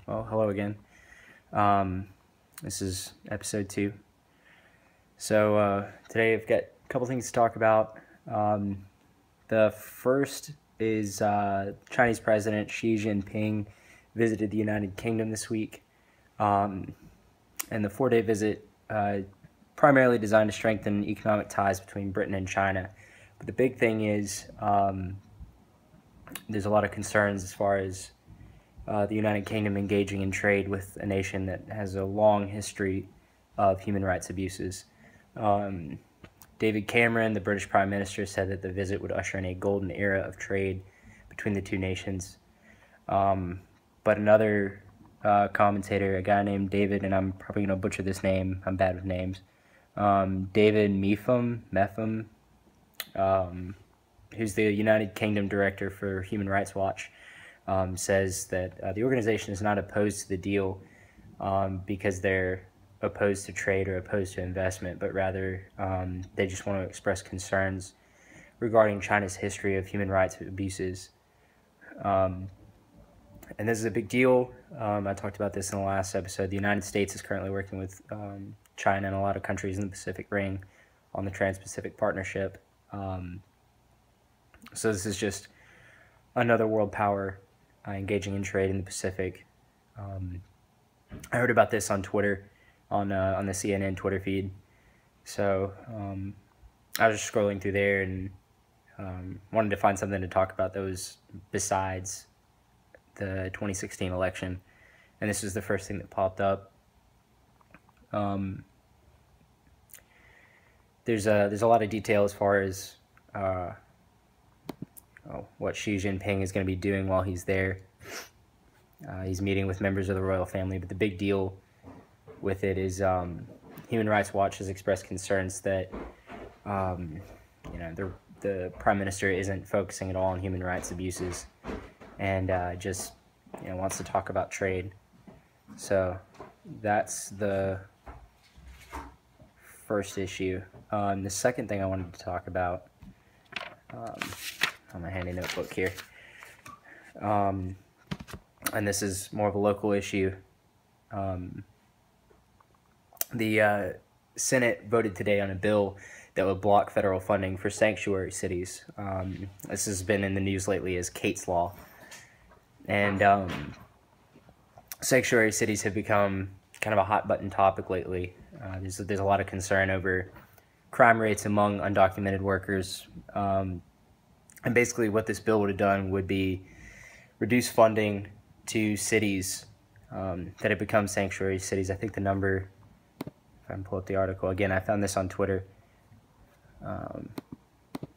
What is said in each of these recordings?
Well, hello again. This is episode 2. So today I've got a couple things to talk about. The first is Chinese President Xi Jinping visited the United Kingdom this week. And the 4-day visit primarily designed to strengthen economic ties between Britain and China. But the big thing is there's a lot of concerns as far as the United Kingdom engaging in trade with a nation that has a long history of human rights abuses. David Cameron, the British Prime Minister, said that the visit would usher in a golden era of trade between the two nations. But another commentator, a guy named David, and I'm probably going to butcher this name, I'm bad with names, David Metham, who's the United Kingdom Director for Human Rights Watch, says that the organization is not opposed to the deal because they're opposed to trade or opposed to investment, but rather they just want to express concerns regarding China's history of human rights abuses. And this is a big deal. I talked about this in the last episode. The United States is currently working with China and a lot of countries in the Pacific Ring on the Trans-Pacific Partnership. So this is just another world power engaging in trade in the Pacific. I heard about this on Twitter, on the CNN Twitter feed. So I was just scrolling through there and wanted to find something to talk about that was besides the 2016 election, and this is the first thing that popped up. There's a lot of detail as far as what Xi Jinping is going to be doing while he's there. He's meeting with members of the royal family, but the big deal with it is Human Rights Watch has expressed concerns that the Prime Minister isn't focusing at all on human rights abuses and just wants to talk about trade. So that's the first issue. The second thing I wanted to talk about on my handy notebook here, and this is more of a local issue. The Senate voted today on a bill that would block federal funding for sanctuary cities. This has been in the news lately as Kate's Law. And sanctuary cities have become kind of a hot button topic lately. There's a lot of concern over crime rates among undocumented workers. And basically what this bill would have done would be reduce funding to cities that have become sanctuary cities. I think the number, if I can pull up the article again, I found this on Twitter. The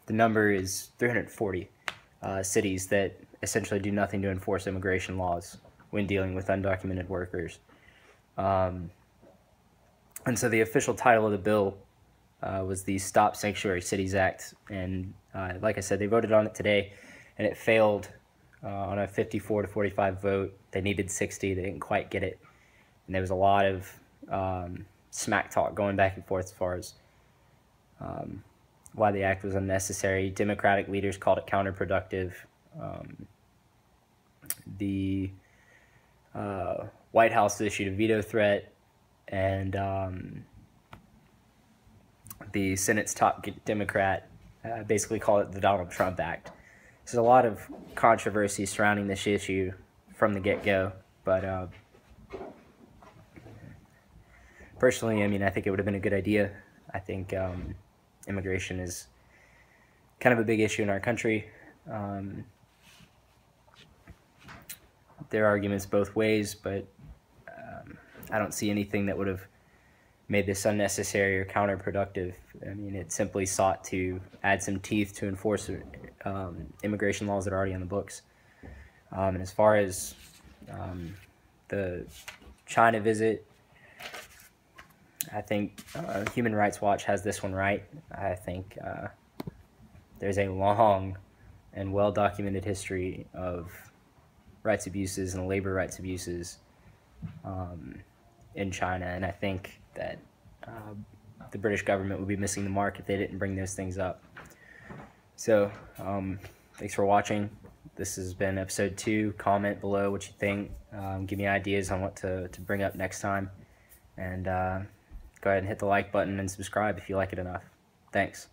number is 340 cities that essentially do nothing to enforce immigration laws when dealing with undocumented workers. And so the official title of the bill was the Stop Sanctuary Cities Act. And like I said, they voted on it today, and it failed on a 54 to 45 vote. They needed 60. They didn't quite get it. And there was a lot of smack talk going back and forth as far as why the act was unnecessary. Democratic leaders called it counterproductive. The White House issued a veto threat, and the Senate's top Democrat basically called it the Donald Trump Act. There's a lot of controversy surrounding this issue from the get-go, but personally, I think it would have been a good idea. I think immigration is kind of a big issue in our country. There are arguments both ways, but I don't see anything that would have made this unnecessary or counterproductive. It simply sought to add some teeth to enforce immigration laws that are already on the books. And as far as the China visit, I think Human Rights Watch has this one right. I think there's a long and well-documented history of rights abuses and labor rights abuses in China, and I think that the British government would be missing the mark if they didn't bring those things up. So, thanks for watching. This has been episode 2. Comment below what you think. Give me ideas on what to bring up next time. And go ahead and hit the like button and subscribe if you like it enough. Thanks.